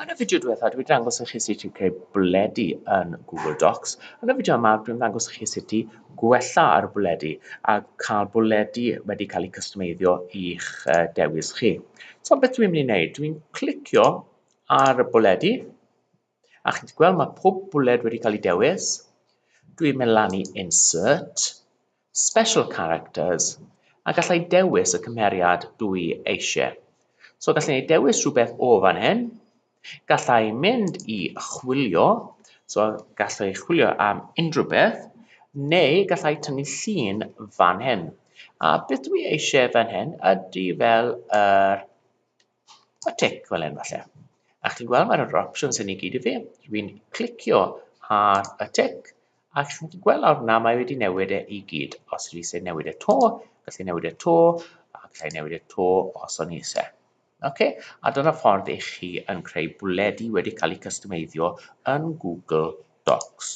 Yn y fideo diwethaf, dwi'n dangos i chi sut i creu bwledi yn Google Docs. Yn y fideo yma, dwi'n dangos i chi sut i gwella ar y bwledi a cael bwledi wedi cael ei customeiddio i'ch dewis chi. So, beth dwi'n mynd i wneud? Dwi'n clicio ar y bwledi, a chi'n gweld mae pob bwled wedi cael ei dewis. Dwi'n mynd lan i Insert, Special Characters, a gallai dewis y cymeriad dwi eisiau. So, gallai dewis rhywbeth o fan hyn. Gallai mynd i chwilio, so gallai chwilio am unrhyw beth, neu gallai tynnu llun fan hyn. A beth dwi eisiau fan hyn ydy fel y tic fel hyn falle. A chi'n gweld mae'r options yn ei gyd i fi. Dwi'n clicio ar y tic, a chi'n gweld awr yna mae wedi newid e i gyd. Os ydw i eisiau newid e to, gallai newid e to, a gallai newid e to os o'n i eisiau. Okay? A dyna ffordd eich chi yn creu bwledi wedi cael ei customeiddio yn Google Docs.